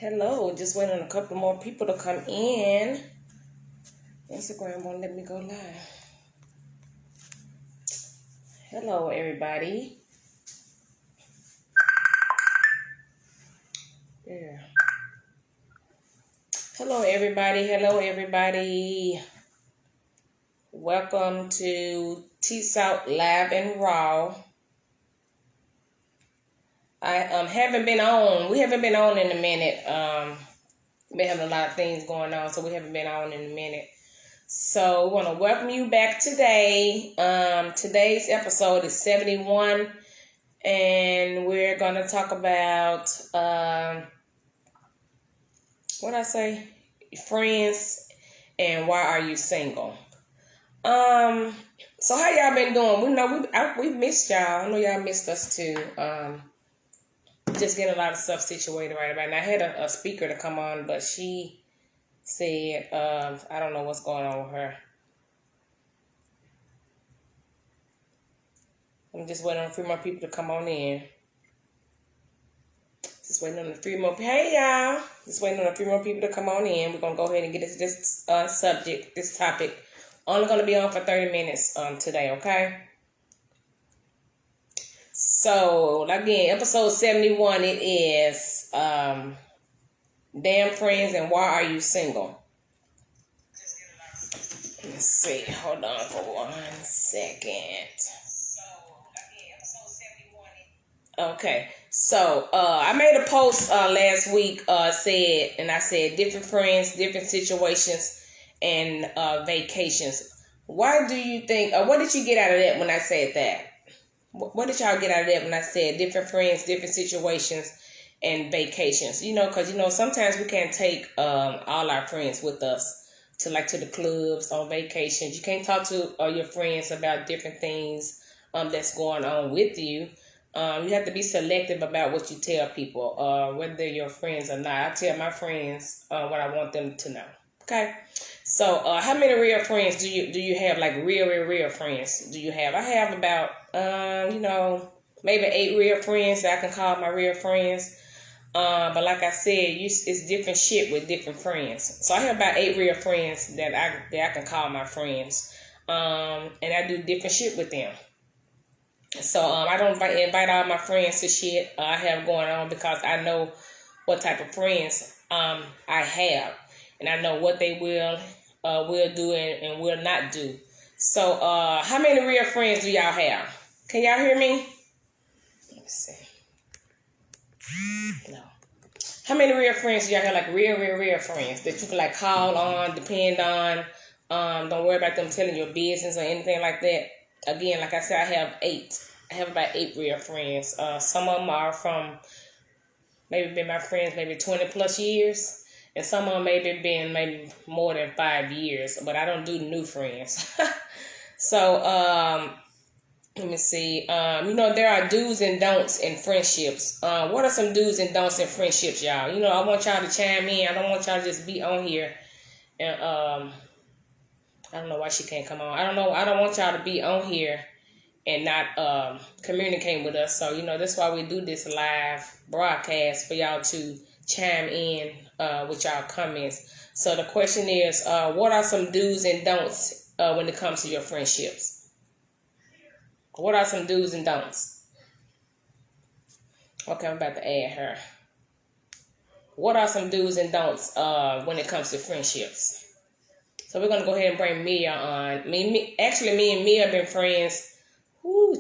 Hello, just waiting on a couple more people to come in. Instagram won't let me go live. Hello, everybody. Yeah. Hello, everybody. Hello, everybody. Welcome to Tease Out Live and Raw. I haven't been on. We haven't been on in a minute. Been having a lot of things going on, so we haven't been on in a minute. So we want to welcome you back today. Today's episode is 71, and we're going to talk about what I say, friends, and why are you single? So how y'all been doing? We know we missed y'all. I know y'all missed us too. Just getting a lot of stuff situated right about now. I had a speaker to come on, but she said, I don't know what's going on with her. I'm just waiting on 3 more people to come on in. Just waiting on the 3 more. Hey, y'all. Just waiting on the 3 more people to come on in. We're going to go ahead and get into this subject, this topic. Only going to be on for 30 minutes today, okay? So, again, episode 71, it is Damn Friends and Why Are You Single? Let's see. Hold on for 1 second. Okay. So, I made a post last week I said different friends, different situations, and vacations. Why do you think, what did you get out of that when I said that? What did y'all get out of that when I said different friends, different situations, and vacations? You know, because, sometimes we can't take all our friends with us to the clubs, on vacations. You can't talk to your friends about different things that's going on with you. You have to be selective about what you tell people, whether they're your friends or not. I tell my friends what I want them to know. Okay, so how many real friends do you have? Like real friends do you have? I have about maybe 8 real friends that I can call my real friends. But like I said, it's different shit with different friends. So I have about 8 real friends that I can call my friends, and I do different shit with them. So I don't invite all my friends to shit I have going on, because I know what type of friends I have, and I know what they will do and will not do. So how many real friends do y'all have? Can y'all hear me? Let me see. No. How many real friends do y'all have? Like real friends that you can call on, depend on. Don't worry about them telling your business or anything like that. Again, like I said, I have 8. I have about 8 real friends. Some of them are from maybe been my friends maybe 20 plus years, and some of them maybe more than 5 years. But I don't do new friends. So let me see. There are do's and don'ts in friendships. What are some do's and don'ts in friendships, y'all? I want y'all to chime in. I don't want y'all to just be on here and I don't know why she can't come on. I don't know. I don't want y'all to be on here and not communicate with us. So, that's why we do this live broadcast, for y'all to chime in with y'all comments. So the question is, what are some do's and don'ts when it comes to your friendships? What are some do's and don'ts? Okay, I'm about to add her. What are some do's and don'ts when it comes to friendships? So we're going to go ahead and bring Mia on. Me and Mia have been friends,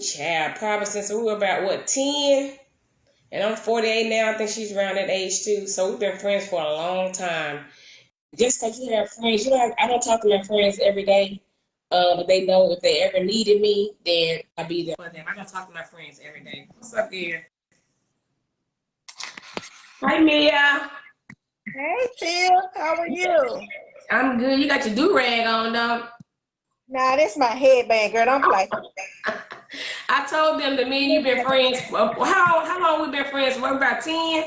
child, probably since we were about, 10? And I'm 48 now. I think she's around that age too. So we've been friends for a long time. Just because you have friends, I don't talk to my friends every day. But they know if they ever needed me, then I'll be there for them. I don't talk to my friends every day. What's up, dear? Hi, Mia. Hey, Phil, how are you? I'm good. You got your do-rag on, though. Nah, that's my headband, girl. Don't play. I told them that me and you been friends. How long we been friends? What, about 10?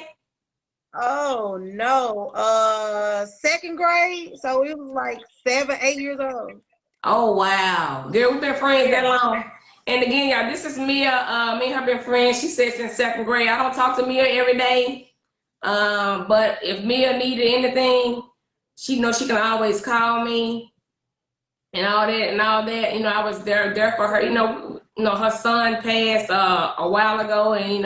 Oh no, 2nd grade. So it was like 7, 8 years old. Oh, wow. Girl, we've been friends that long. And again, y'all, this is Mia. Me and her been friends. She said since 2nd grade. I don't talk to Mia every day. But if Mia needed anything, she knows she can always call me and all that and all that. You know, I was there for her. Her son passed a while ago, and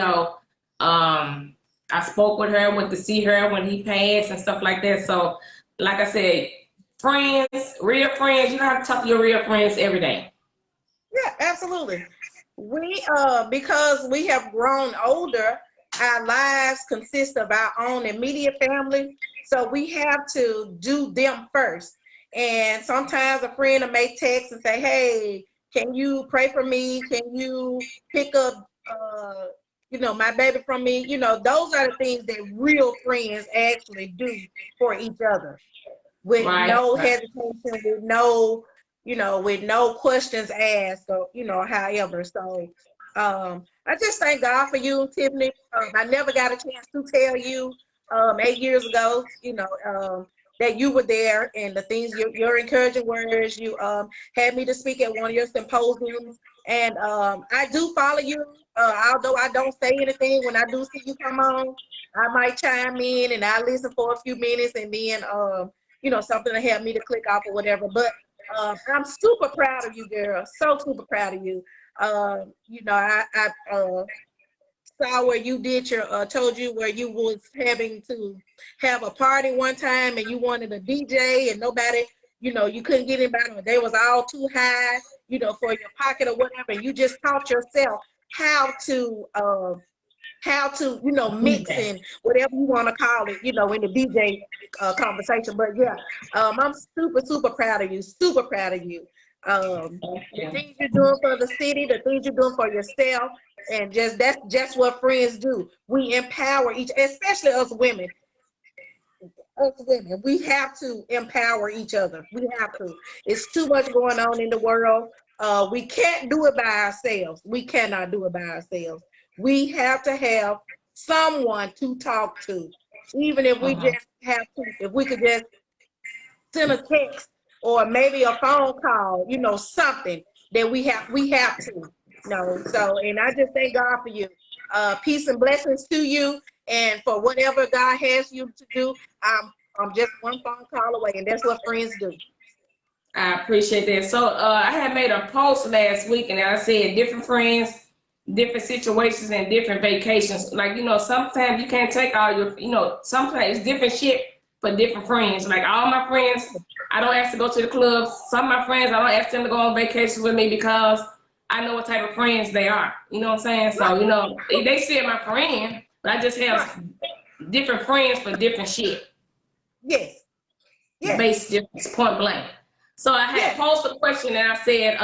I spoke with her, went to see her when he passed and stuff like that. So, like I said, friends, real friends, you don't have to talk to your real friends every day. Yeah, absolutely. We because we have grown older, our lives consist of our own immediate family. So we have to do them first. And sometimes a friend may text and say, "Hey, can you pray for me? Can you pick up my baby from me?" Those are the things that real friends actually do for each other with Right. no hesitation, with no questions asked, or however. So I just thank God for you, Tiffany. I never got a chance to tell you 8 years ago, that you were there, and the things, your encouraging words. You had me to speak at one of your symposiums, and I do follow you. Although I don't say anything, when I do see you come on, I might chime in and I listen for a few minutes, and then something to help me to click off or whatever. But I'm super proud of you, girl. So super proud of you. I saw where you did your told you where you was having to have a party one time, and you wanted a DJ, and nobody, you couldn't get anybody, or they was all too high, for your pocket or whatever. And you just taught yourself how to mix and whatever you want to call it, in the DJ conversation. But yeah, I'm super, super proud of you. Super proud of you. The things you're doing for the city, the things you're doing for yourself, and that's just what friends do. We empower especially us women. Us women, we have to empower each other. We have to. It's too much going on in the world. We can't do it by ourselves. We cannot do it by ourselves. We have to have someone to talk to, even if we just have to. If we could just send a text or maybe a phone call, something that we have to. So, and I just thank God for you. Peace and blessings to you, and for whatever God has you to do. I'm just one phone call away, and that's what friends do. I appreciate that. So I had made a post last week, and I said different friends, different situations, and different vacations. Like, sometimes you can't take all your, sometimes it's different shit for different friends. Like, all my friends, I don't ask to go to the clubs. Some of my friends, I don't ask them to go on vacation with me because I know what type of friends they are. You know what I'm saying? So, they still my friend, but I just have different friends for different shit. Yes. Yes. Base difference, point blank. So I had posed a question, and I said,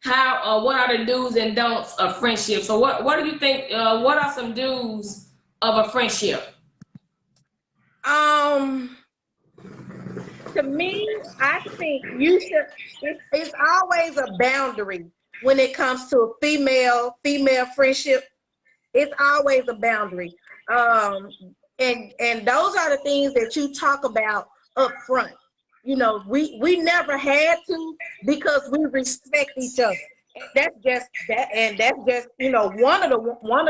what are the do's and don'ts of friendship? So what do you think? What are some do's of a friendship? To me, I think you should. It's always a boundary when it comes to a female friendship. It's always a boundary. And those are the things that you talk about up front. We never had to, because we respect each other. And that's just that, and that's just one of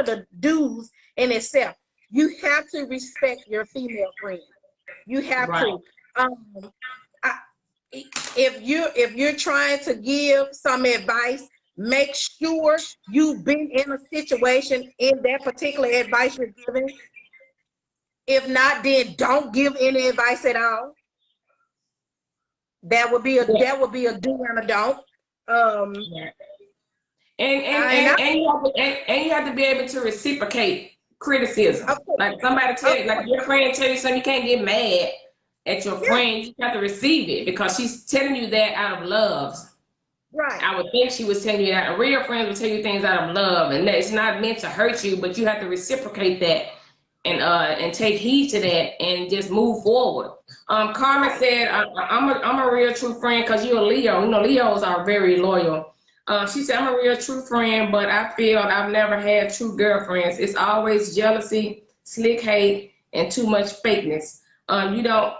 the dues in itself. You have to respect your female friend. You have Right. to. I, if you're trying to give some advice, make sure you've been in a situation in that particular advice you're giving. If not, then don't give any advice at all. That would be a do and a don't. Yeah. And and And and and you have to, and you have to be able to reciprocate criticism. of course, Like somebody tell of you, like course, your friend tell you something, you can't get mad at your yeah, friend. You have to receive it because she's telling you that out of love. right, I would think she was telling you that. A real friend would tell you things out of love, and that it's not meant to hurt you, but you have to reciprocate that and take heed to that and just move forward. Carmen right. said, I'm a real true friend because you're a Leo. Leos are very loyal. She said, I'm a real true friend, but I feel I've never had true girlfriends. It's always jealousy, slick hate, and too much fakeness. You don't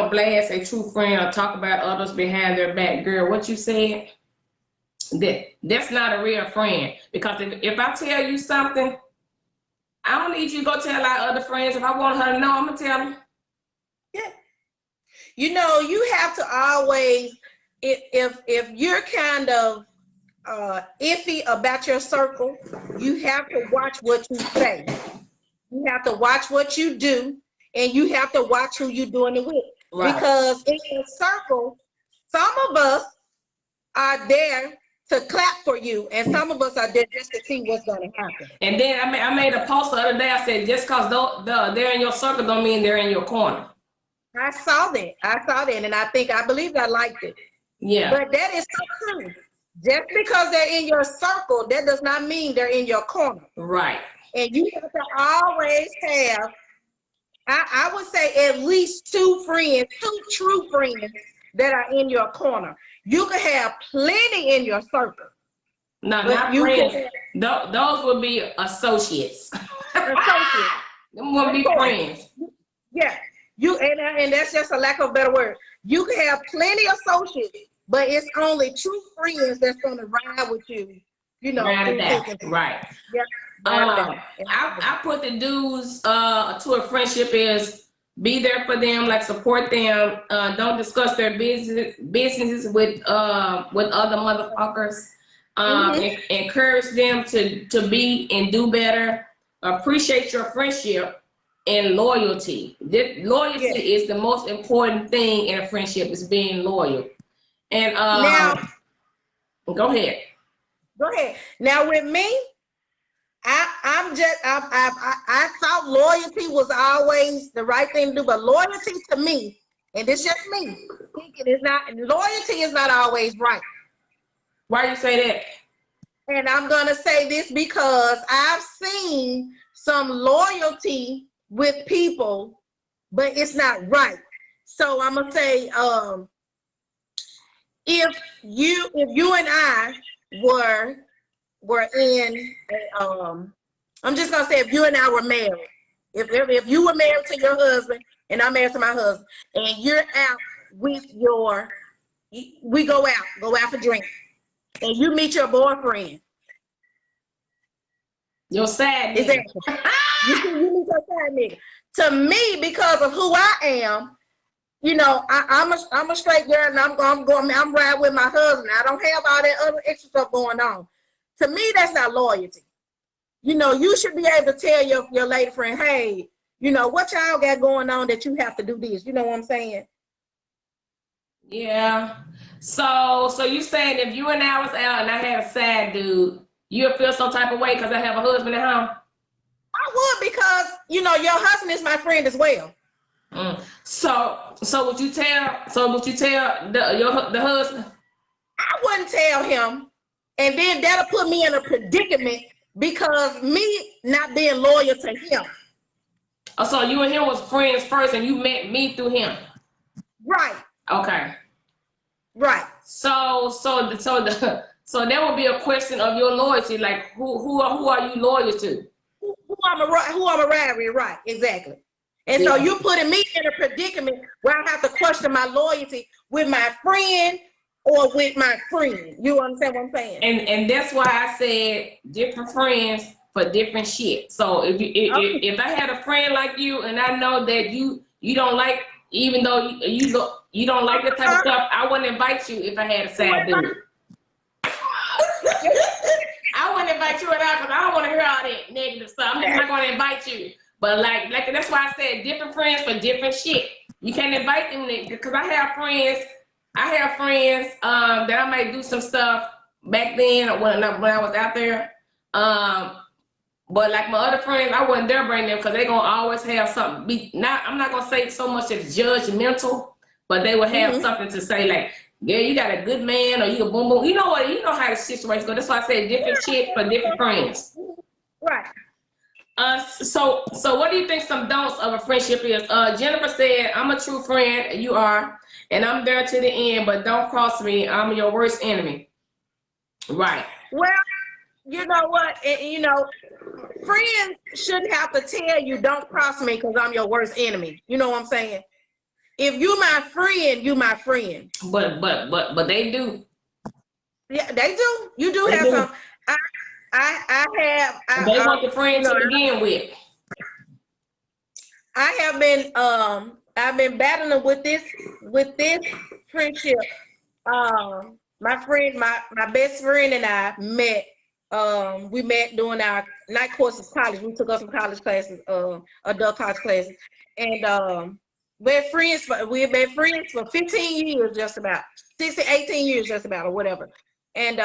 blast a true friend or talk about others behind their back. Girl, what you said, that's not a real friend. Because if I tell you something I don't need you to go tell our other friends. If I want her to know, I'm gonna tell them. Yeah. You know, you have to always, if you're kind of iffy about your circle, you have to watch what you say. You have to watch what you do, and you have to watch who you're doing it with. Right. Because in your circle, some of us are there to clap for you, and some of us are there just to see what's going to happen. And then I made a post the other day. I said, just because they're in your circle don't mean they're in your corner. I saw that, and I believe I liked it. Yeah. But that is so true. Just because they're in your circle, that does not mean they're in your corner. Right. And you have to always have, I would say, at least two true friends that are in your corner. You can have plenty in your circle. No, not friends. Those would be associates. Associates. Them wouldn't be friends. Yeah. And that's just a lack of a better word. You can have plenty of associates, but it's only true friends that's going to ride with you. You know, right. Yeah. I put the dues to a friendship is be there for them, like support them. Don't discuss their businesses with other motherfuckers. Encourage them to be and do better. Appreciate your friendship. And loyalty. Loyalty is the most important thing in a friendship, is being loyal. And now, go ahead. Now with me, I thought loyalty was always the right thing to do, but loyalty to me, and it's just me thinking, loyalty is not always right. Why you say that? And I'm gonna say this because I've seen some loyalty with people, but it's not right. So I'm gonna say, if you and I were in I'm just gonna say, if you and I were married, if you were married to your husband and I'm married to my husband, and you're out with we go out for drinks, and you meet your boyfriend. Your sad nigga. Exactly. You meet your sad nigga. To me, because of who I am, you know, I'm a straight girl, and I'm riding with my husband. I don't have all that other extra stuff going on. To me, that's not loyalty. You know, you should be able to tell your lady friend, hey, you know, what y'all got going on that you have to do this. You know what I'm saying? Yeah. So you saying if you and I was out and I had a sad dude, you'll feel some type of way because I have a husband at home? I would, because, you know, your husband is my friend as well. So would you tell the husband? I wouldn't tell him, and then that'll put me in a predicament because me not being loyal to him. Oh, so you and him was friends first, and you met me through him. Right. Okay. Right. So there would be a question of your loyalty, like who are you loyal to? Who I'm a ride with, right? Exactly. And so you're putting me in a predicament where I have to question my loyalty with my friend or with my friend. You understand what I'm saying? And that's why I said different friends for different shit. So if I had a friend like you and I know that you don't like, even though you don't like that type of stuff, I wouldn't invite you if I had a sad dude. I wouldn't invite you at all because I don't want to hear all that negative stuff. I'm just not going to invite you. But like that's why I said different friends for different shit. You can't invite them because I have friends that I might do some stuff back then when I was out there. But like my other friends, I wouldn't dare bring them because they're gonna always have something. I'm not gonna say so much as judgmental, but they will have something to say like, yeah, you got a good man, or you a boom boom. You know what? You know how the situation goes. That's why I said different shit for different friends. Right. So what do you think some don'ts of a friendship is? Jennifer said, I'm a true friend, you are, and I'm there to the end, but don't cross me. I'm your worst enemy. Right. Well, you know what? You know, friends shouldn't have to tell you don't cross me because I'm your worst enemy. You know what I'm saying? If you my friend, you my friend. But they do. Yeah, they do. You do have some. They want the friend to begin with. I have been I've been battling with this friendship. My best friend and I met. We met during our night courses college. We took up some college classes, adult college classes, and we've been friends for 15 years, just about 16, 18 years, just about, or whatever. And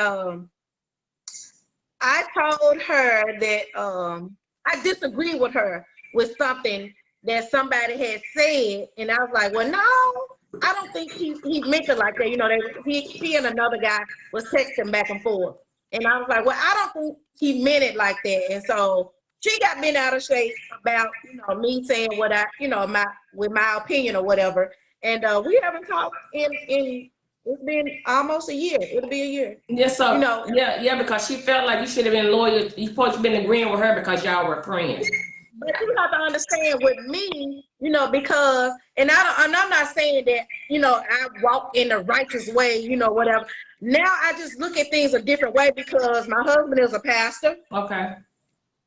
I told her that I disagreed with her with something that somebody had said, and I was like, well, no, I don't think he meant it like that. You know, he and another guy was texting back and forth, and I was like, well, I don't think he meant it like that. And so she got bent out of shape about, you know, me saying what I, you know, my opinion or whatever. And we haven't talked in it's been almost a year. It'll be a year. Yeah, so you know, yeah, because she felt like you should have been loyal. You supposed to been agreeing with her because y'all were friends. but you have to understand with me, you know, because and I'm not saying that, you know, I walk in the righteous way, you know, whatever. Now I just look at things a different way because my husband is a pastor. Okay.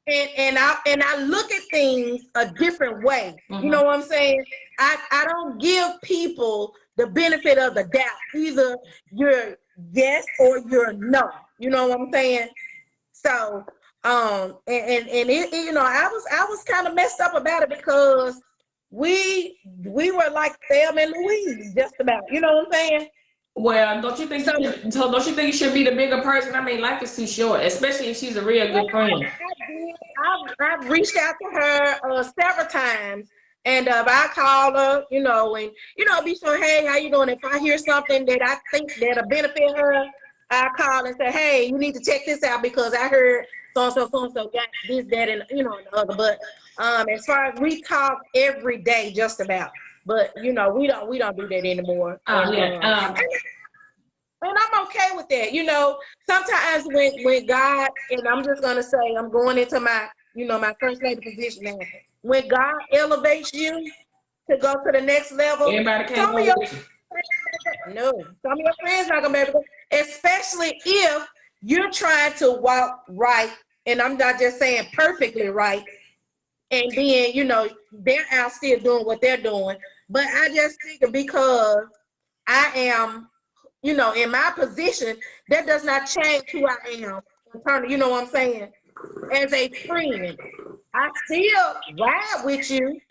And I look at things a different way. Mm-hmm. You know what I'm saying? I don't give people the benefit of the doubt. Either you're yes or you're no. You know what I'm saying? So and it, you know, I was kind of messed up about it because we were like Thelma and Louise, just about. You know what I'm saying? Well, don't you think you should be the bigger person? I mean, life is too short, especially if she's a real good friend. I've reached out to her several times, and I call her, you know, and you know, be so, hey, how you doing? If I hear something that I think that'll benefit her, I call and say, hey, you need to check this out because I heard so and so got this, that, and you know, and the other. But as far as we talk every day, just about. But you know, we don't do that anymore. And I'm okay with that. You know, sometimes when God, and I'm just gonna say, I'm going into my, you know, my first lady position now. When God elevates you to go to the next level, everybody can't go with you. No, some of your friends not gonna be able to, especially if you're trying to walk right, and I'm not just saying perfectly right, and then, you know, they're out still doing what they're doing. But I just think because I am, you know, in my position, that does not change who I am. You know what I'm saying? As a friend, I still ride with you.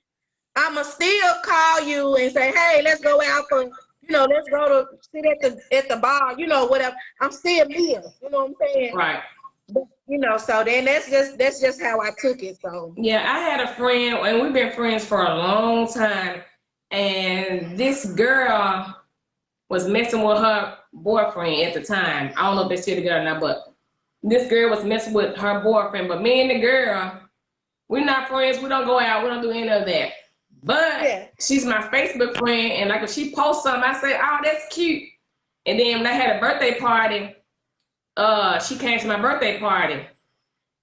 I'ma still call you and say, hey, let's go out for, you know, let's go to sit at the bar, you know, whatever. I'm still here. You know what I'm saying? Right. But, you know, so then that's just how I took it. So yeah, I had a friend, and we've been friends for a long time, and this girl was messing with her boyfriend at the time. I don't know if they're still together or not, but this girl was messing with her boyfriend. But me and the girl, we're not friends. We don't go out. We don't do any of that. But yeah, she's my Facebook friend, and like if she posts something, I say, oh, that's cute. And then when I had a birthday party, she came to my birthday party.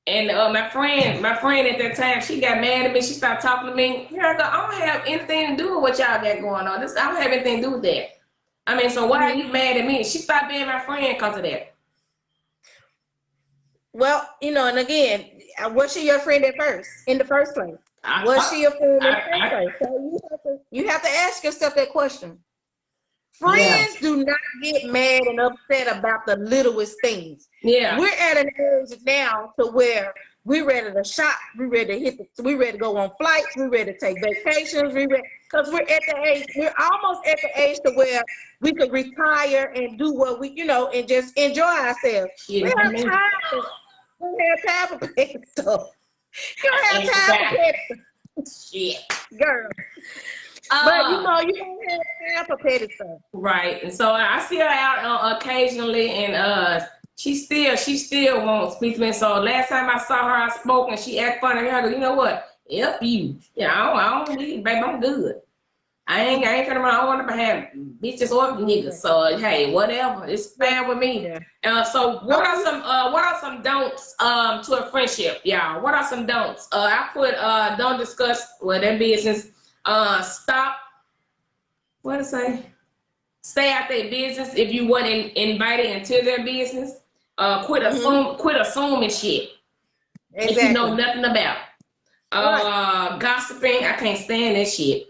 And my friend at that time, she got mad at me. She started talking to me. Here I go. I don't have anything to do with what y'all got going on. I don't have anything to do with that. I mean, so why are you mad at me? She stopped being my friend because of that. Well, you know, and again, was she your friend at first, in the first place? Was she your friend in the first place? So you have to ask yourself that question. Friends do not get mad and upset about the littlest things. Yeah. We're at an age now to where we're ready to shop, we're ready to go on flights, we're ready to take vacations, because we're at the age, we're almost at the age to where we could retire and do what we, you know, and just enjoy ourselves. Yeah. We don't have time for petty stuff. You don't have time for petty stuff. Shit. Girl. But you know, you don't have time for petty stuff. Right. And so I see her out occasionally, and she still won't speak to me. So last time I saw her, I spoke, and she act funny. I go, you know what? F you. Yeah, I don't need, baby. I'm good. I ain't finna run. I don't want to have bitches or niggas. So hey, whatever. It's fine with me. So what are some don'ts to a friendship, y'all? What are some don'ts? I put don't discuss their business. Stop. What to say? Stay out their business if you weren't invited into their business. Quit assuming shit that you know Exactly. nothing about. Right. Gossiping, I can't stand that shit.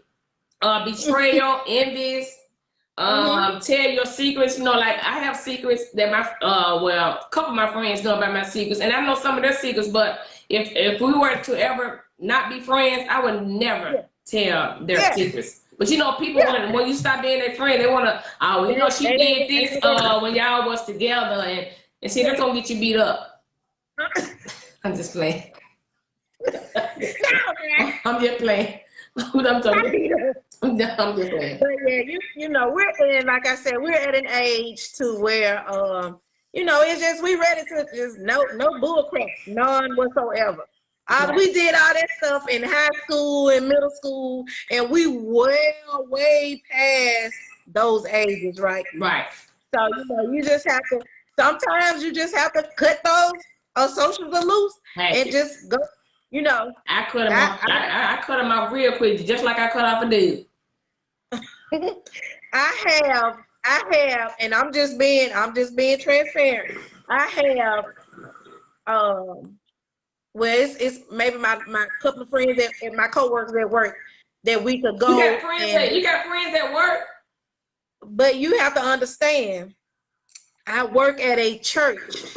Betrayal, envious, Mm-hmm. tell your secrets. You know, like I have secrets that my well, a couple of my friends know about my secrets, and I know some of their secrets. But if we were to ever not be friends, I would never Yeah. tell their Yeah. secrets. But you know, people Yeah. when you stop being their friend, they wanna, oh, you know, she did They this do that. when y'all was together, and see, that's gonna get you beat up. I'm just playing. No, man. I'm just playing. I'm I talking. beat her. I'm just playing. But yeah, you know, we're in, like I said, we're at an age to where you know, it's just we ready to just no bull crap, none whatsoever. Right. We did all that stuff in high school and middle school, and we way past those ages, right? Right. So you know, you just have to. Sometimes you just have to cut those socials loose and Hey, just go. You know, I cut him off. I I cut him off real quick, just like I cut off a dude. I have, and I'm just being transparent. I have, well, it's maybe my couple of friends and my coworkers at work that we could You got go friends and, that you got friends that work. but you have to understand, I work at a church,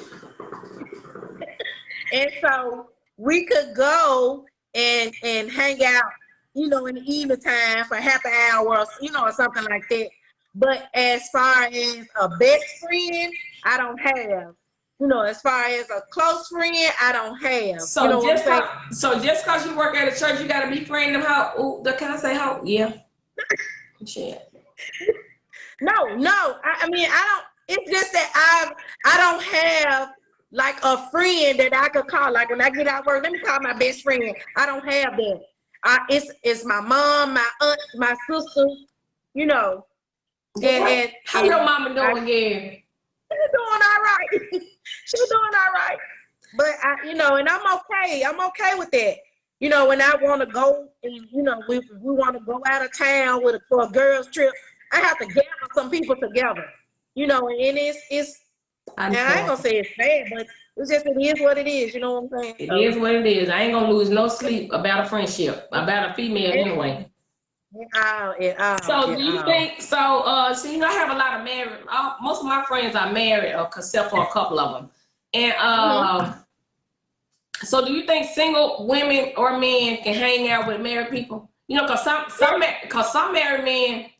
and so we could go and hang out, you know, in the evening time for half an hour, or, you know, or something like that. But as far as a best friend, I don't have. You know, as far as a close friend, I don't have. You know what I'm saying? So just cause you work at a church, you gotta be friend them how? Ooh, can I say how? Yeah. Shit. No. I mean, I don't. It's just that I don't have like a friend that I could call. Like when I get out of work, let me call my best friend. I don't have that. It's my mom, my aunt, my sister. You know, and How your mama I, doing again? she's doing all right. She's doing all right. But you know, and I'm okay. I'm okay with that. You know, when I want to go, and you know, we want to go out of town for a girls trip, I have to gather some people together. You know, and it's. I And I ain't know. gonna say it's bad, but it is what it is. You know what I'm saying? It So, is what it is. I ain't gonna lose no sleep about a friendship, about a female anyway. So do you think so? So you know, I have a lot of married. Most of my friends are married, or except for a couple of them. And Mhm. so do you think single women or men can hang out with married people? You know, cause some married men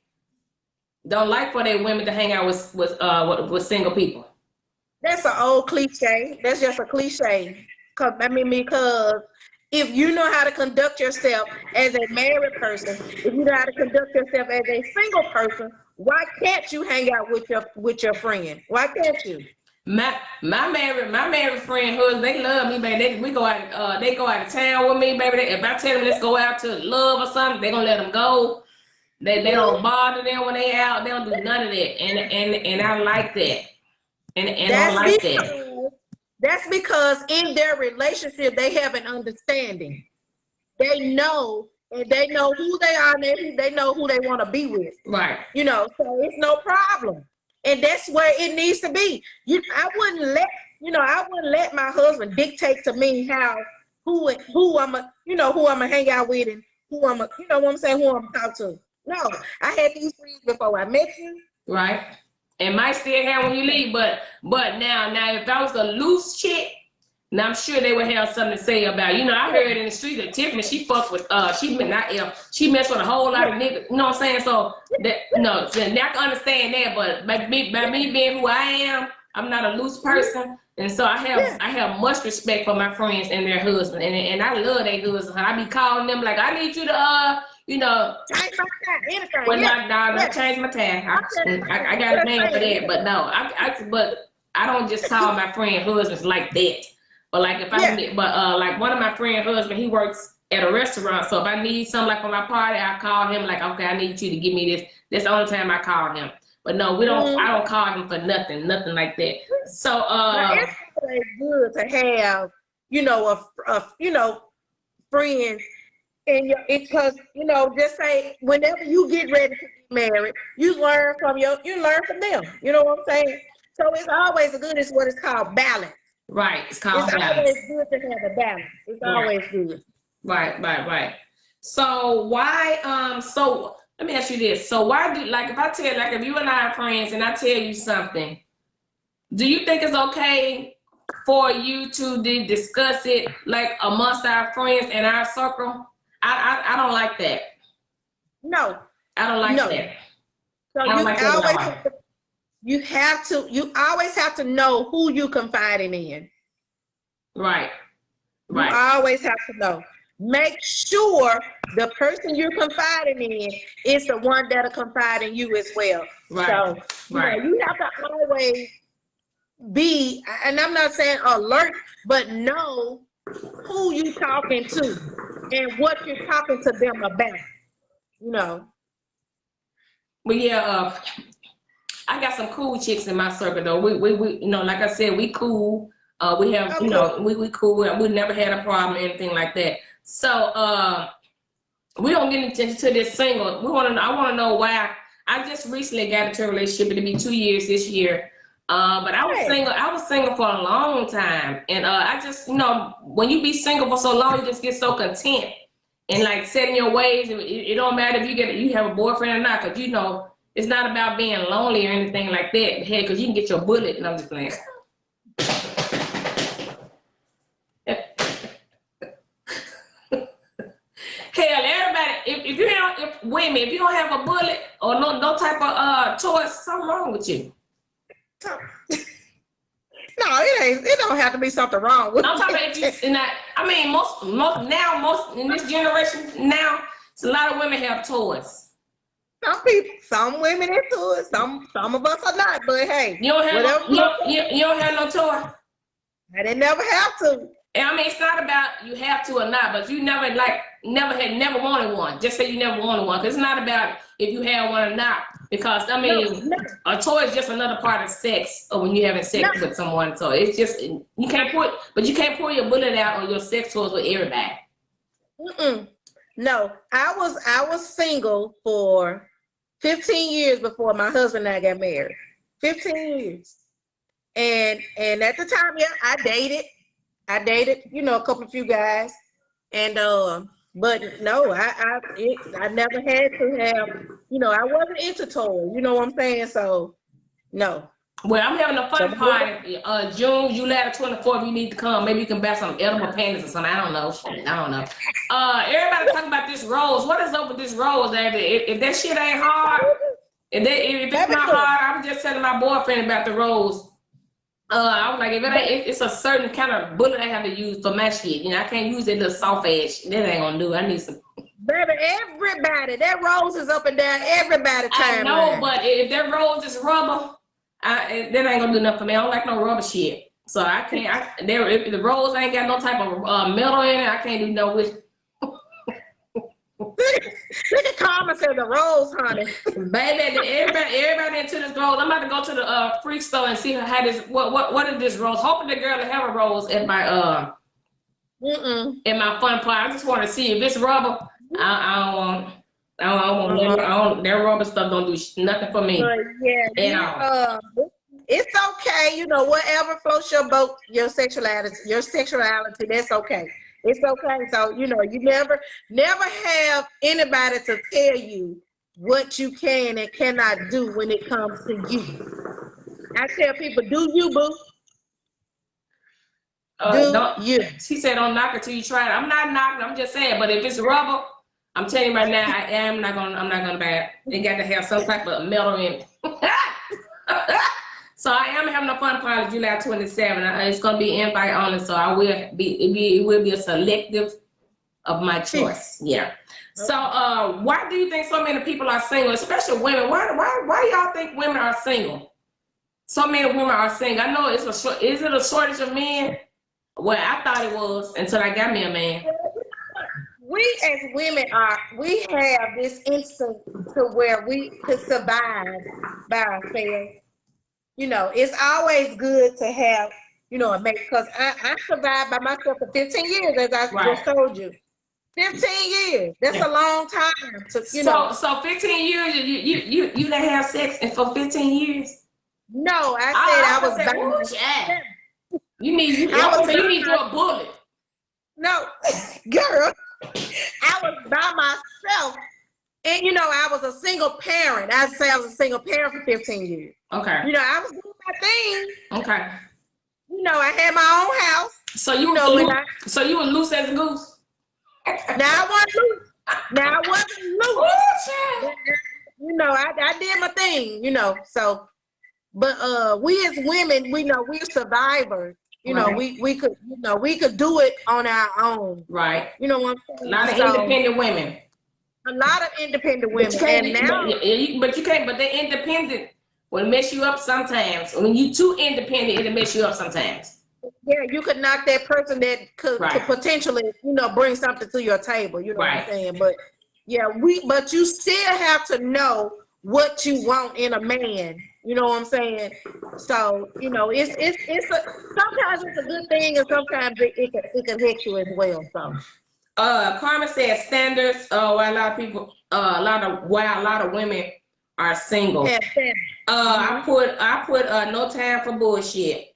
don't like for their women to hang out with single people. That's an old cliche. That's just a cliche. Because if you know how to conduct yourself as a married person, if you know how to conduct yourself as a single person, why can't you hang out with your friend? Why can't you? My married friend husband, they love me, baby. They go out of town with me, baby. If I tell them let's go out to love or something, they gonna let them go. They don't bother them when they out. They don't do none of that, and I like that, and I That's like that. because that's because in their relationship they have an understanding. They know who they are, and they know who they want to be with. Right. You know, so it's no problem. And that's where it needs to be. I wouldn't let my husband dictate to me who who I'm gonna hang out with, and who you know what I'm saying, who I'm gonna talk to. No, I had these friends before I met you. Right. And might still have when you leave, but now if I was a loose chick, now I'm sure they would have something to say about it. You know, I heard in the street that Tiffany, she fucked with she messed with a whole lot of niggas. You know what I'm saying? So that no, so now I can understand that, but by me being who I am, I'm not a loose person. And so I have much respect for my friends and their husbands, and I love their husbands. I be calling them like, I need you to you know, Change my time, anything. well, Yeah, not dog, yeah. don't change my tag. I'm just I saying. got a Just name for saying. that, but no, but I don't just call my friend husbands like that. But like if I Yeah. need, but like one of my friend husband, he works at a restaurant. So if I need something like for my party, I call him like, okay, I need you to give me this. That's the only time I call him. But no, we don't. Mm-hmm. I don't call him for nothing like that. So Now it's always good to have, friends, and because just say whenever you get ready to get married, you learn from them. You know what I'm saying? So it's always good. It's what it's called balance. Right. It's called It's balance. always good to have a balance. It's always good. Right. So why, so let me ask you this. So why do, like, if I tell, like, if you and I are friends and I tell you something, do you think it's okay for you to discuss it, like, amongst our friends and our circle? I don't like that. No. I don't like No. that. So I don't like that at all. you always have to know who you confiding in. Right. You always have to know. Make sure the person you're confiding in is the one that'll confide in you as well. Right. So you have to always be, and I'm not saying alert, but know who you talking to and what you're talking to them about. But yeah, I got some cool chicks in my circle though. We like I said, we cool. We have, we cool. We never had a problem or anything like that. So we don't get into this single. I want to know why. I just recently got into a relationship. It'll be 2 years this year. But I was single. I was single for a long time, and I just, when you be single for so long, you just get so content and like setting your ways. It don't matter if you have a boyfriend or not, because it's not about being lonely or anything like that. Hey, because you can get your bullet, and I'm just playing. Hell, everybody, if you don't have a bullet or no type of choice, something wrong with you. No, it ain't. It don't have to be something wrong with I'm talking about if you, most in this generation now, a lot of women have toys. Some women into it. Some of us are not. But hey, you don't have no toy. I didn't never have to. And I mean, it's not about you have to or not, but you never wanted one. Just say you never wanted one, because it's not about if you have one or not. Because I mean, a toy is just another part of sex, or when you're having sex with someone. So it's just you can't pull your bullet out or your sex toys with everybody. No, I was single for 15 years before my husband and I got married. 15 years, and at the time, I dated. A few guys, and but no, I never had to have, I wasn't into toys. You know what I'm saying? So no. Well, I'm having a fun party. June, July the 24th. You need to come. Maybe you can buy some edible panties or something. I don't know. Everybody talking about this rose. What is up with this rose, David? If that shit ain't hard, if it's not hard, I'm just telling my boyfriend about the rose. I was like, it's a certain kind of bullet I have to use for my shit. I can't use that little soft ass. That ain't gonna do. I need some. Baby, everybody, that rose is up and down everybody timeline. I know, but if that rose is rubber, that ain't gonna do nothing for me. I don't like no rubber shit. So I can't. If the rose ain't got no type of metal in it, I can't do no with. Look at Carmen said the rose, honey. Baby, everybody into this rose. I'm about to go to the freak store and see how this. What is this rose? Hoping the girl to have a rose at my in my fun party. I just want to see if it's rubber. I don't want that rubber stuff. Don't do nothing for me. It's okay. Whatever floats your boat, your sexuality. That's okay. It's okay. So, you never have anybody to tell you what you can and cannot do when it comes to you. I tell people, do you, boo? You. She said, don't knock it till you try it. I'm not knocking. I'm just saying. But if it's rubber, I'm telling you right now, I'm not gonna buy it. It got to have some type of metal in it. So I am having a fun party July 27th. It's gonna be invite only, so it will be a selective of my choice. Yeah. So why do you think so many people are single, especially women? Why y'all think women are single? So many women are single. I know is it a shortage of men? Well, I thought it was until I got me a man. We as women we have this instinct to where we could survive by ourselves. It's always good to have, a mate, because I survived by myself for 15 years, as I just told you. 15 years. That's a long time. So 15 years, you didn't have sex for 15 years? No, I said I was by ooh, myself. You need I was you need you a bullet. No, girl, I was by myself. And I was a single parent. I'd say I was a single parent for 15 years. Okay. I was doing my thing. Okay. I had my own house. So you were loose as a goose. Now I wasn't loose. I did my thing. So, but we as women, we're survivors. Right. We could do it on our own. Right. You know what I'm saying? A lot of independent women. A lot of independent women. But you can't. But they're independent will mess you up sometimes. When you too independent, it'll mess you up sometimes. Yeah, you could knock that person that could potentially, bring something to your table. You know what I'm saying? But yeah, but you still have to know what you want in a man. You know what I'm saying? So it's sometimes it's a good thing, and sometimes it can hit you as well. So. Carmen said standards. Why a lot of people, a lot of women are single. Yeah, I put no time for bullshit.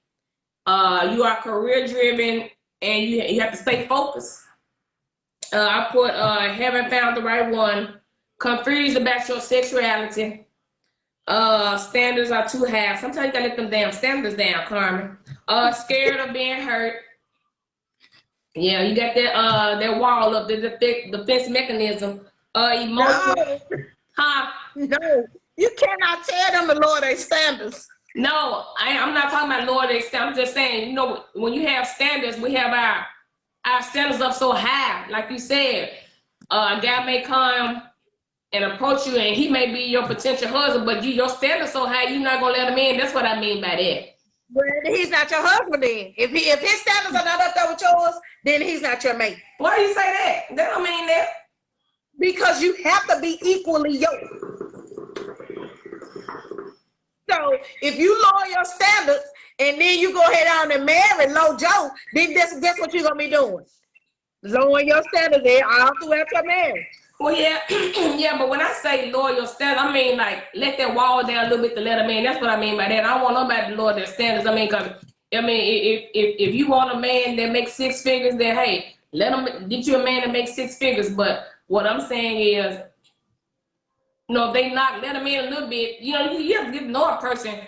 You are career driven and you have to stay focused. I put haven't found the right one. Confused about your sexuality. Standards are too high. Sometimes you gotta let them damn standards down, Carmen. Scared of being hurt. Yeah, you got that wall up, the defense mechanism. Emotional. No. Huh? No, you cannot tell them to lower their standards. No, I'm not talking about lower their standards. I'm just saying, when you have standards, we have our standards up so high. Like you said, a guy may come and approach you, and he may be your potential husband, but your standards so high, you're not gonna let him in. That's what I mean by that. Well, he's not your husband then. If his standards are not up there with yours, then he's not your mate. Why do you say that? That don't mean that. Because you have to be equally yoked. So if you lower your standards and then you go ahead on and marry Low Joe, then that's what you're gonna be doing. Lower your standards there all throughout your marriage. Well, yeah, yeah, but when I say lower your standards, I mean like let that wall down a little bit to let them in. That's what I mean by that. I don't want nobody to lower their standards. If you want a man that makes six figures, then hey, let him get you a man that makes six figures. But what I'm saying is, if they not let them in a little bit, you have to get to know a person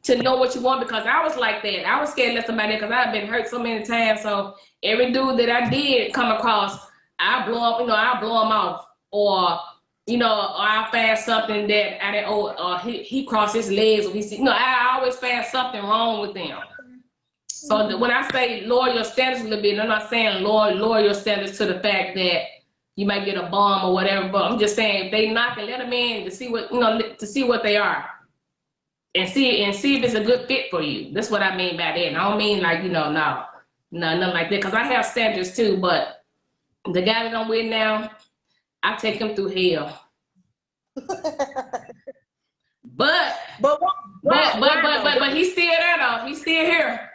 to know what you want. Because I was like that. I was scared to let somebody in because I've been hurt so many times. So every dude that I did come across, I blow them off, or I'll find something that he crossed his legs, or I always find something wrong with them. So when I say lower your standards a little bit, I'm not saying lower your standards to the fact that you might get a bomb or whatever, but I'm just saying if they knock and let them in to see what they are, and see if it's a good fit for you. That's what I mean by that. And I don't mean like no, nothing like that, because I have standards too, but the guy that I'm with now, I take him through hell. But he's still there though. He's still here.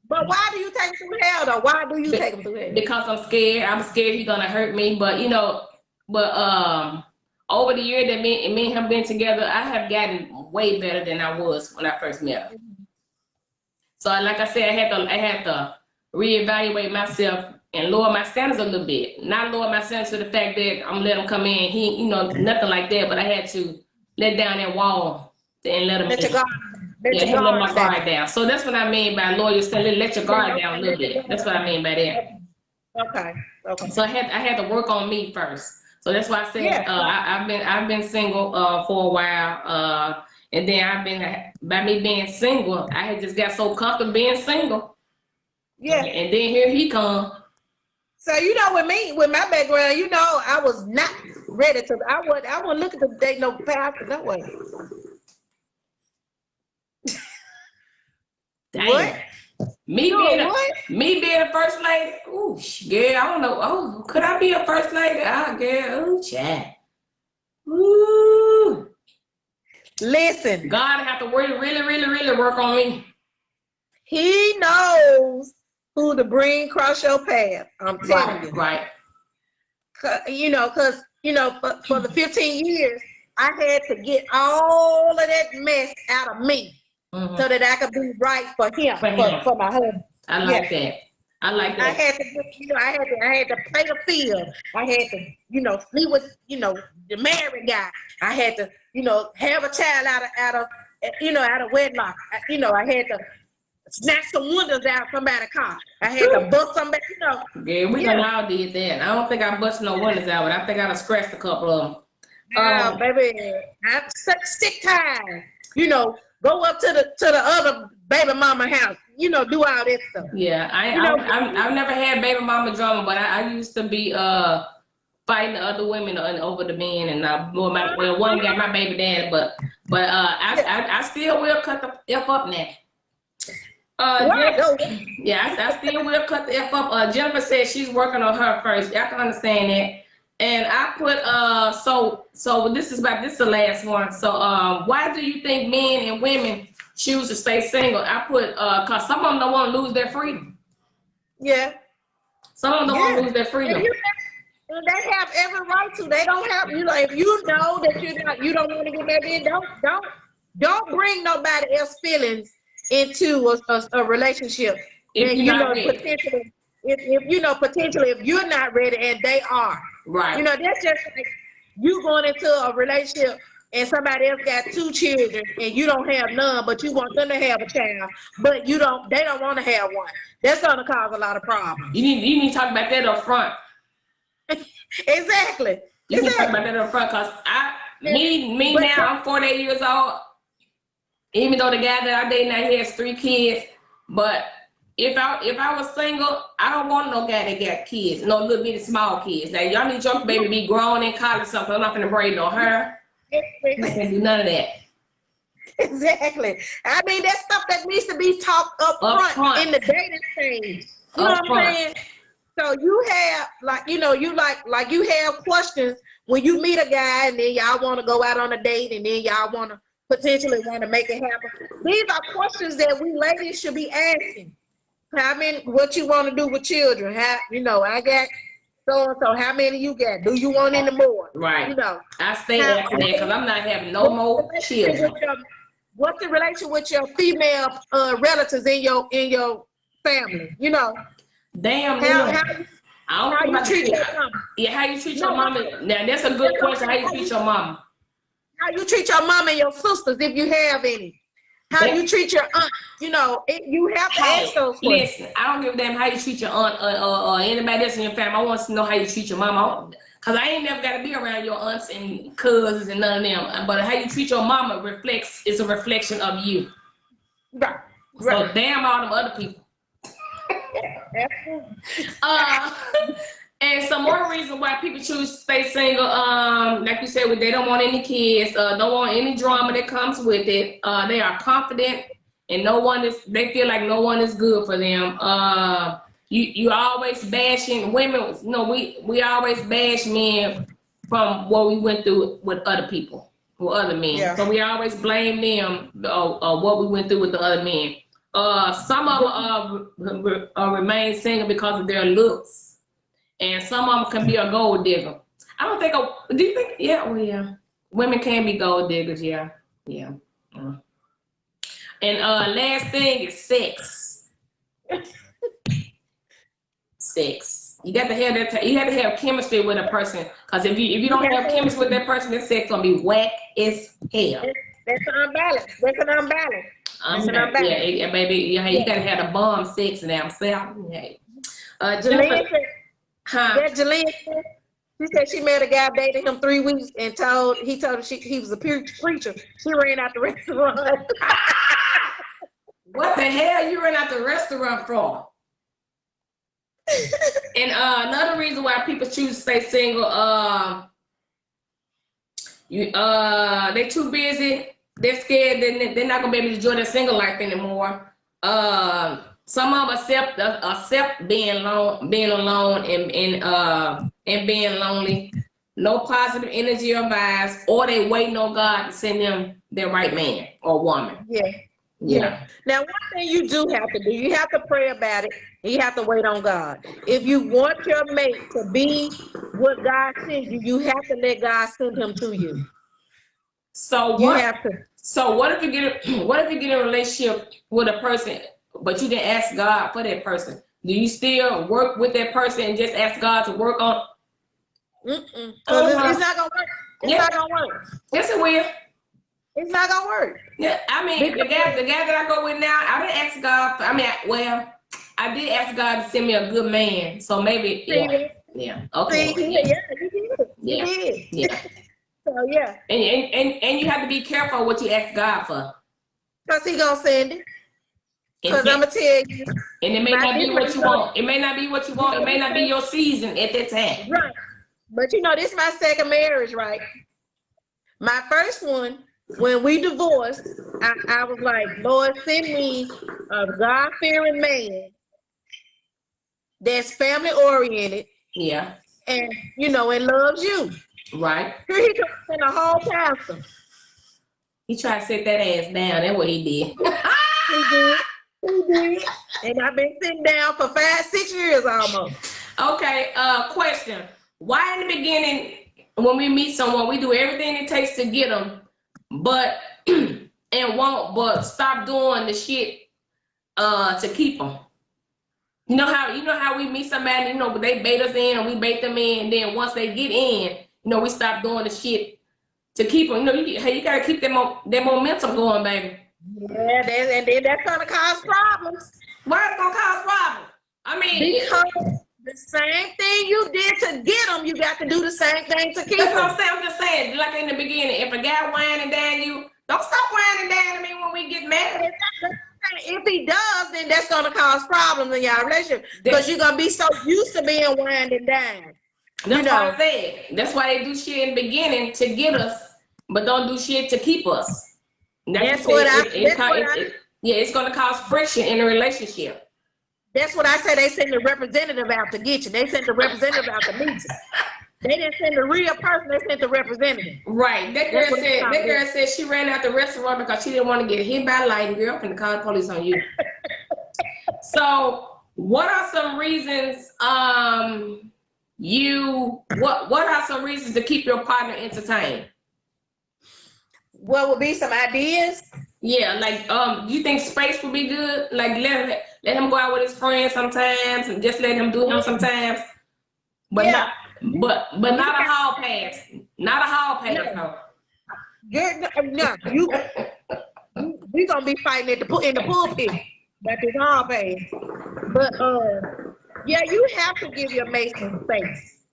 But why do you take him through hell though? Why do you take him through hell? Because I'm scared. I'm scared he's gonna hurt me. But over the year that me and him been together, I have gotten way better than I was when I first met him. So like I said, I had to reevaluate myself and lower my standards a little bit. Not lower my standards to the fact that I'm letting him come in. He, nothing like that. But I had to let down that wall and let him in. Let my guard down. So that's what I mean by lower your standards. Let your guard down a little bit. That's what I mean by that. Okay. So I had to work on me first. So that's why I said I've been single for a while. And then by me being single, I had just got so comfortable being single. Yeah. And then here he come. So with my background, I was not ready to. I wasn't looking to date no pastor, no way. Damn. What? Me being a first lady. Ooh, girl, I don't know. Oh, could I be a first lady? Girl, ooh, chat. Ooh. Listen, God have to really, really work on me. He knows who to bring across your path. I'm telling you. Right. Because for the 15 years, I had to get all of that mess out of me so that I could be right for him, for my husband. I like that. I like that. I had to, I had to play the field. I had to, sleep with, the married guy. I had to, have a child out of wedlock. I had to snatch some windows out of somebody's car. I had to bust somebody, Yeah, we done all did that. I don't think I busted no windows out, but I think I done scratched a couple of them. Yeah, baby, I'm sick time. Go up to the other baby mama house. Do all that stuff. Yeah, I've never had baby mama drama, but I used to be fighting the other women over the men, and one got my baby daddy, but I still will cut the F up now. Yeah, I still will cut the F up. Jennifer said she's working on her first. I can understand that. And I put so this is the last one. So why do you think men and women choose to stay single? I put cause some of them don't want to lose their freedom. Yeah. Some of them don't want to lose their freedom. They have every right to. They don't have if you know that you don't want to get married, don't bring nobody else's feelings into a relationship. If you're not ready. Potentially, potentially if you're not ready and they are. Right. That's just like you going into a relationship and somebody else got 2 children and you don't have none, but you want them to have a child, but they don't want to have one. That's gonna cause a lot of problems. You need to talk about that up front. Exactly. You can talk about that up front, cause now I'm 48 years old. Even though the guy that I dated now, he has 3 kids, but if I was single, I don't want no guy that got kids, no little bitty small kids. Now y'all need your baby to be grown in college, something. I'm not gonna braid no hair. I can't do none of that. Exactly. I mean, that's stuff that needs to be talked up front in the dating stage. You know what I'm saying? So you have you have questions when you meet a guy and then y'all want to go out on a date and then y'all want to potentially want to make it happen. These are questions that we ladies should be asking. What you want to do with children? I got so how many you got? Do you want any more? Right. I stay after that because I'm not having no more children. What's the relation with your female relatives in your family? Damn. How you treat your mama? Yeah, how you treat your mama? Now that's a good question. How you treat your mama? How you treat your mom and your sisters if you have any? How you treat your aunt? You have to ask those questions. Listen, I don't give a damn how you treat your aunt or anybody else in your family. I want to know how you treat your mama. Because I ain't never got to be around your aunts and cousins and none of them. But how you treat your mama is a reflection of you. Right. So damn all them other people. And some more reason why people choose to stay single, like you said, they don't want any kids, don't want any drama that comes with it. They are confident, and they feel like no one is good for them. You always bashing women. We always bash men from what we went through with other people, with other men. Yeah. So we always blame them what we went through with the other men. Some of them remain single because of their looks. And some of them can be a gold digger. I don't think. Do you think? Yeah, well, yeah. Women can be gold diggers. Yeah. And last thing is sex. Sex. You got to have that. You have to have chemistry with a person. Because if you don't have chemistry with that person, that sex gonna be whack as hell. That's an unbalance. Yeah, baby. Yeah, you gotta have the bomb sex in them. Hey. Jalene, she said she met a guy dating him 3 weeks and he told her he was a preacher. She ran out the restaurant. What the hell you ran out the restaurant for? And another reason why people choose to stay single, they too busy. They're scared. They're not gonna be able to enjoy their single life anymore. Some of them accept being alone and being lonely. No positive energy or vibes, or they waiting on God to send them their right man or woman. Yeah. Now, one thing you do have to do, you have to pray about it. And you have to wait on God. If you want your mate to be what God sends you, you have to let God send him to you. So You what? have to. So what if you what if you get in a relationship with a person, but you didn't ask God for that person? Do you still work with that person and just ask God to work on? Because it's not gonna work. It's Yeah. not gonna work. Yes, it will. It's not gonna work. Yeah, I mean, Because the guy that I go with now, I didn't ask God. I did ask God to send me a good man. So maybe, see, okay, yeah, you did. You yeah, did. yeah. So yeah. And you have to be careful what you ask God for. Because he gonna send it. And, Because I'm gonna tell you, and it may not be what you want. It may not be what you want. It may not be your season at that time. right. But this is my second marriage, right? My first one, when we divorced, I was like, Lord, send me a God-fearing man that's family oriented Yeah. and and loves you. Right. Here he comes in a whole pastor. He tried to set that ass down. That's what he did. He did. He did. And I've been sitting down for 5-6 years almost. Okay, question. Why in the beginning, when we meet someone, we do everything it takes to get them, but but stop doing the shit to keep them? You know how we meet somebody, they bait us in and we bait them in, and then once they get in, we stop doing the shit to keep them. You gotta keep that momentum going, baby. Yeah, and then that's gonna cause problems. Why is it gonna cause problems? I mean, because the same thing you did to get them, you got to do the same thing to keep that's them. what I'm saying. I'm just saying, like in the beginning, if a guy whining down you, don't stop whining down to me when we get married. If he does, then that's gonna cause problems in your relationship because you're gonna be so used to being winding down. That's what I said. That's why they do shit in the beginning to get us, but don't do shit to keep us. That's what it's gonna cause friction in a relationship. That's what I say. They send the representative out to get you. They sent the representative out to meet you. They didn't send the real person. They sent the representative. Right. That girl said she ran out the restaurant because she didn't want to get hit by lightning. Girl, I'm finna call the police on you. So, what are some reasons? What are some reasons to keep your partner entertained? What would be some ideas? Yeah, like you think space would be good? Like let him go out with his friends sometimes and just let him do him sometimes. But not but not a hall pass. Not a hall pass, no. We gonna be fighting in the pulpit. That's his hall pass. But yeah, you have to give your mate some space.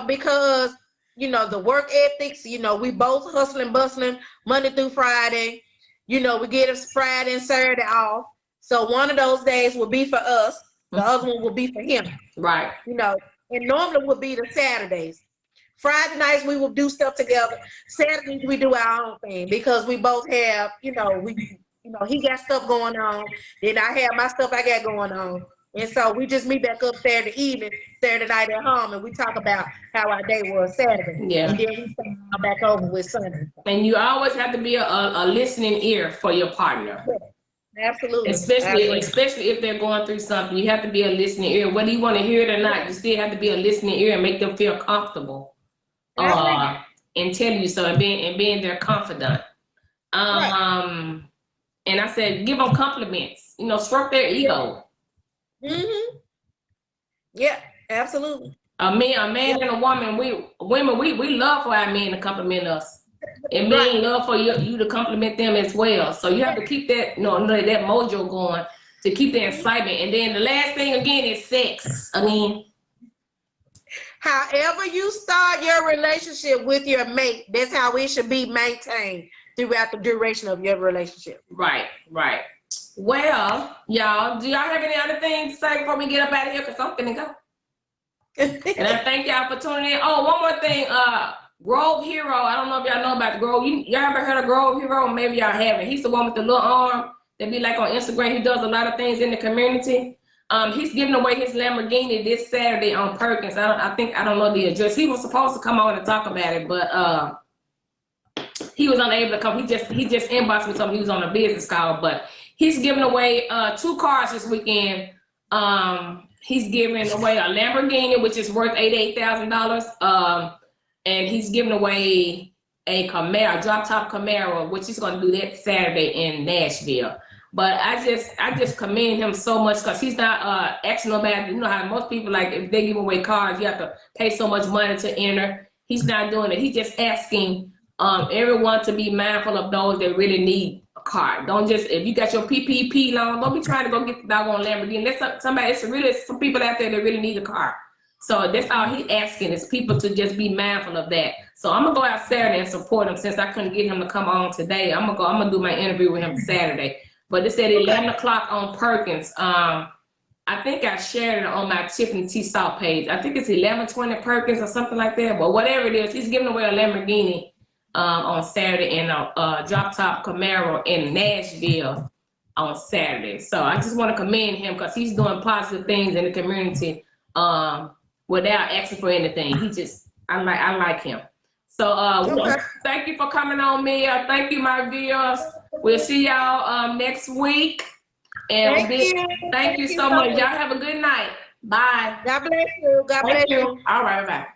Because the work ethics, we both hustling, bustling Monday through Friday. We get us Friday and Saturday off. So one of those days will be for us. The other one will be for him. Right. And normally would be the Saturdays. Friday nights we will do stuff together. Saturdays we do our own thing because we both have, he got stuff going on. Then I have my stuff I got going on. And so we just meet back up Saturday night at home, and we talk about how our day was Saturday. Yeah. And then we start back over with Sunday. And you always have to be a listening ear for your partner. Yeah, absolutely. Especially if they're going through something. You have to be a listening ear. Whether you want to hear it or not, you still have to be a listening ear and make them feel comfortable. And tell you so and being their confidant. Right. And I said, give them compliments. Stroke their ego. Mm-hmm. Yeah, absolutely. A man and a woman, we love for our men to compliment us. And men love for you to compliment them as well. So you have to keep that, that mojo going to keep the excitement. And then the last thing again is sex. However you start your relationship with your mate, that's how it should be maintained throughout the duration of your relationship. Right. Well, y'all, do y'all have any other things to say before we get up out of here? Because I'm finna go. And I thank y'all for tuning in. Oh, one more thing. Grove Hero. I don't know if y'all know about the Grove. Y'all ever heard of Grove Hero? Maybe y'all haven't. He's the one with the little arm that be like on Instagram. He does a lot of things in the community. He's giving away his Lamborghini this Saturday on Perkins. I don't know the address. He was supposed to come on and talk about it, but he was unable to come. He just inboxed me something. He was on a business call, but he's giving away 2 cars this weekend. He's giving away a Lamborghini, which is worth $88,000. And he's giving away a Camaro, drop top Camaro, which he's going to do that Saturday in Nashville. But I just commend him so much because he's not asking nobody. You know how most people, like, if they give away cars, you have to pay so much money to enter. He's not doing it. He's just asking everyone to be mindful of those that really need a car. Don't just, if you got your PPP loan, don't be trying to go get the doggone Lamborghini. That's somebody. It's really some people out there that really need a car. So that's all he's asking is people to just be mindful of that. So I'm gonna go out Saturday and support him since I couldn't get him to come on today. I'm gonna do my interview with him Saturday. But it's at 11 o'clock on Perkins. I think I shared it on my Tiffany T. Salt page. I think it's 1120 Perkins or something like that. But whatever it is, he's giving away a Lamborghini on Saturday and a drop top Camaro in Nashville on Saturday. So I just want to commend him because he's doing positive things in the community without asking for anything. I like him. So thank you for coming on, Mia. Thank you, my viewers. We'll see y'all next week. And thank you so much. Y'all have a good night. Bye. God bless you. God bless you. All right, bye.